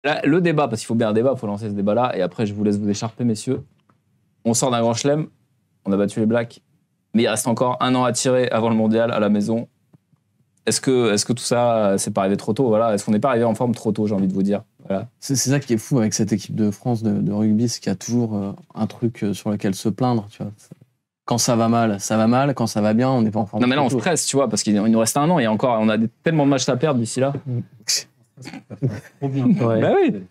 Là, le débat, parce qu'il faut bien un débat, il faut lancer ce débat-là, et après je vous laisse vous écharper, messieurs. On sort d'un grand chelem, on a battu les Blacks, mais il reste encore 1 an à tirer avant le mondial à la maison. Est-ce que tout ça, c'est pas arrivé trop tôt, voilà. Est-ce qu'on n'est pas arrivé en forme trop tôt, j'ai envie de vous dire, voilà. C'est ça qui est fou avec cette équipe de France de rugby, c'est qu'il y a toujours un truc sur lequel se plaindre, tu vois. Quand ça va mal, quand ça va bien, on n'est pas en forme. Non mais là on stresse, tu vois, parce qu'il nous reste 1 an et encore, on a tellement de matchs à perdre d'ici là. Trop bien. Ouais. Bah oui.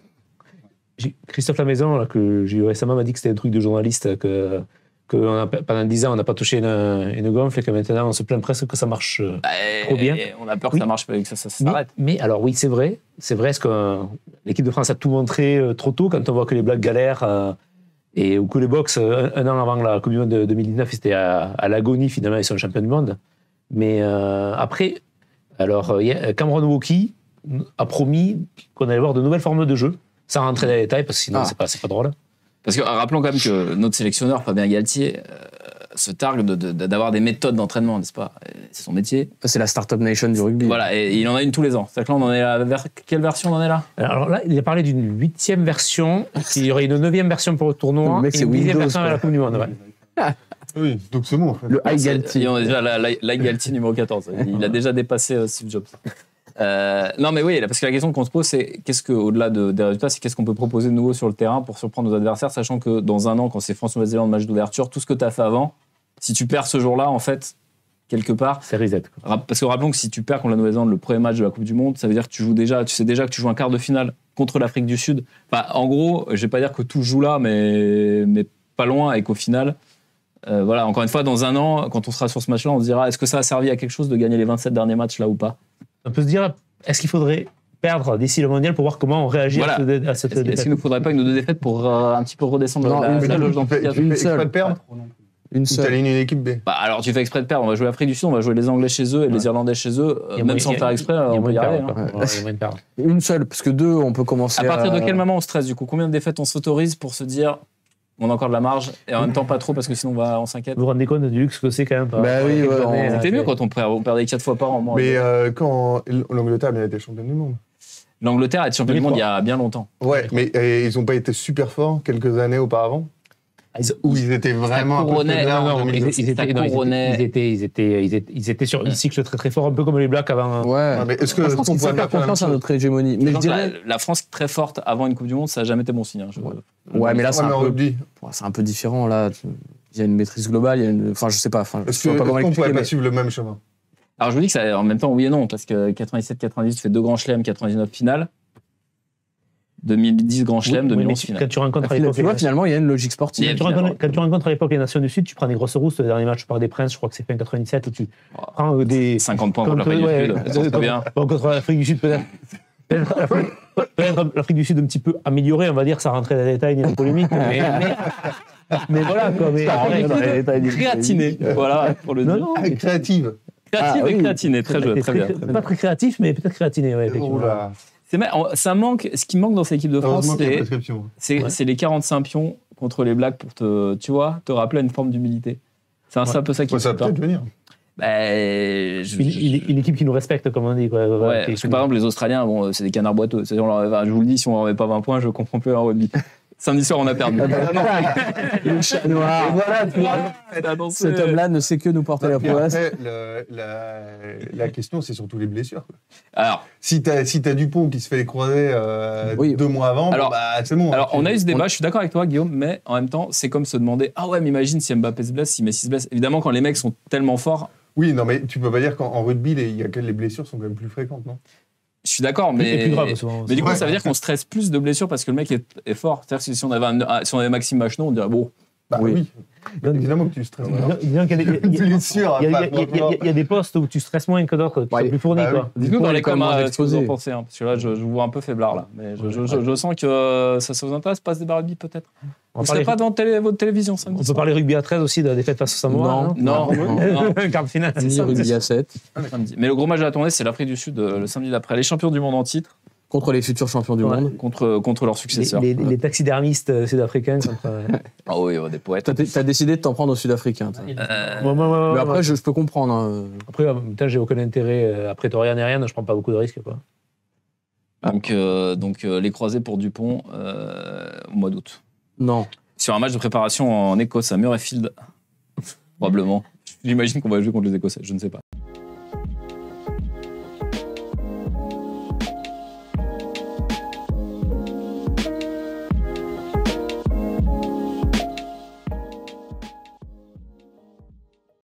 Christophe Lamaison, là, que j'ai eu récemment, m'a dit que c'était un truc de journaliste, que pendant 10 ans, on n'a pas touché une gonfle et que maintenant, on se plaint presque que ça marche trop bien. Et on a peur que ça marche pas et que ça s'arrête. Mais alors oui, c'est vrai. Est-ce que l'équipe de France a tout montré trop tôt quand on voit que les Blacks galèrent ou que les Box, 1 an avant la Coupe du Monde de 2019, c'était à l'agonie, finalement, ils sont champions du monde. Mais après, alors, Cameron Woki a promis qu'on allait voir de nouvelles formes de jeu, sans rentrer dans les détails, parce que sinon, c'est pas drôle. Parce que rappelons quand même que notre sélectionneur, Fabien Galtier, se targue d'avoir des méthodes d'entraînement, n'est-ce pas? C'est son métier. C'est la Startup Nation du rugby. Voilà, et il en a une tous les ans. C'est-à-dire que là, on en est là, quelle version on en est là? Alors là, il a parlé d'une 8e version, il y aurait une 9e version pour le tournoi, mec, et une 10e Windows, version à la Coupe du Monde. Ouais. Oui, donc c'est bon en fait. Le High Galtier. On a déjà la Galtier numéro 14. Il a déjà dépassé Steve Jobs. Non mais oui, parce que la question qu'on se pose, c'est au-delà des résultats, c'est qu'est-ce qu'on peut proposer de nouveau sur le terrain pour surprendre nos adversaires, sachant que dans 1 an, quand c'est France-Nouvelle-Zélande, match d'ouverture, tout ce que tu as fait avant, si tu perds ce jour-là, en fait, quelque part... C'est reset. Parce que rappelons que si tu perds contre la Nouvelle-Zélande le premier match de la Coupe du Monde, ça veut dire que tu sais déjà que tu joues un quart de finale contre l'Afrique du Sud. Enfin, en gros, je vais pas dire que tout joue là, mais pas loin, et qu'au final... voilà, encore une fois, dans 1 an, quand on sera sur ce match-là, on se dira, est-ce que ça a servi à quelque chose de gagner les 27 derniers matchs là ou pas? On peut se dire, est-ce qu'il faudrait perdre d'ici le mondial pour voir comment on réagit à cette défaite? Est-ce qu'il ne faudrait pas une ou 2 défaites pour un petit peu redescendre Tu fais Une exprès seule. de perdre. Une Ou seule. t'alignes une équipe B. Bah, alors tu fais exprès de perdre, on va jouer l'Afrique du Sud, on va jouer les Anglais chez eux et les Irlandais chez eux, même sans faire exprès, on peut y arriver. Une seule, parce que 2, on peut commencer À partir de quel moment on stresse du coup? Combien de défaites on s'autorise pour se dire on a encore de la marge et en même temps pas trop parce que sinon on s'inquiète? Vous vous rendez compte du luxe que c'est quand même? Bah oui, C'était mieux quand on perdait 4 fois par an. Moi, Mais quand l'Angleterre a bien été championne du monde. L'Angleterre est championne du monde il y a bien longtemps. Ouais, mais ils n'ont pas été super forts quelques années auparavant. Où ils étaient vraiment un peu faiblard en 2019. Ils étaient sur un cycle très très fort, un peu comme les Blacks avant. Ouais. Mais est-ce que Je pense qu'il faut faire confiance à notre hégémonie. Mais je dirais... La France très forte avant une Coupe du Monde, ça n'a jamais été bon signe. Ouais, mais là, c'est c'est un peu différent. Là, il y a une maîtrise globale. Enfin, je sais pas. Est-ce qu'on pourrait pas suivre le même chemin? Alors je vous dis que ça, en même temps, oui et non, parce que 97-98, tu fais 2 grands chelems, 99 finales. 2010 grand chelem, 2011 finale. Quand tu rencontres à l'époque, tu vois, finalement, il y a une logique sportive. Quand tu rencontres à l'époque les Nations du Sud, tu prends des grosses rousses. Le dernier match, je parle des Princes, je crois que c'est fin 97, où tu prends des 50 points contre l'Afrique du Sud. C'est bien. Contre l'Afrique du Sud, peut-être. Peut-être l'Afrique du Sud un petit peu améliorée, on va dire, ça rentrait dans les détails, ni la polémique. Mais voilà, quoi. Créatiné, voilà, pour le dire. Créative. Créative et créatiné, très bien. Pas très créatif, mais peut-être créatiné, ouais, effectivement. Ça manque, ce qui manque dans cette équipe de France, c'est les 45 pions contre les Blacks pour te rappeler à une forme d'humilité. C'est un peu ça qui ça va peut-être venir. Une équipe qui nous respecte, comme on dit. Quoi. Ouais, parce que par exemple, les Australiens, bon, c'est des canards boiteux. Je vous le dis, si on leur met pas 20 points, je comprends plus un rugby. Samedi soir, on a perdu. Le chat noir. Voilà, cet homme-là ne sait que nous porter la prouesse. La question, c'est surtout les blessures. Alors, si t'as Dupont qui se fait les croisés 2 mois avant, c'est bon. Alors, on a eu ce débat, je suis d'accord avec toi, Guillaume, mais en même temps, c'est comme se demander ah ouais, mais imagine si Mbappé se blesse, si Messi se blesse. Évidemment, quand les mecs sont tellement forts. Oui, non, mais tu peux pas dire qu'en rugby, les blessures sont quand même plus fréquentes, non? Je suis d'accord, mais plus grave, souvent. Mais du coup, ça veut dire qu'on stresse plus de blessures parce que le mec est fort. C'est-à-dire que si on avait Maxime Machenaud, on dirait bon. Bah oui. Évidemment que tu stresses. Il y a des postes où tu stresses moins que d'autres, tu es plus fourni. Dites-nous dans les commentaires ce que vous en pensez, parce que là, je vous vois un peu faiblard là. Mais je sens que ça vous intéresse, pas ce débat rugby peut-être. Vous ne serez pas devant votre télévision samedi. On peut parler rugby à 13 aussi de la défaite face au Samoa. Non. Quart de finale. Ni rugby à 7. Mais le gros match de la tournée, c'est l'Afrique du Sud le samedi d'après. Les champions du monde en titre. Contre les futurs champions du monde. Contre leurs successeurs. Les taxidermistes sud-africains. Ah oui, des poètes. T'as décidé de t'en prendre aux Sud-Africains. Mais après, je peux comprendre. Après, en même temps, j'ai aucun intérêt. Après Prétoriane et rien, je prends pas beaucoup de risques. Quoi. Donc, les croisés pour Dupont au mois d'août. Non. Sur un match de préparation en Écosse à Murrayfield, probablement. J'imagine qu'on va jouer contre les Écossais, je ne sais pas.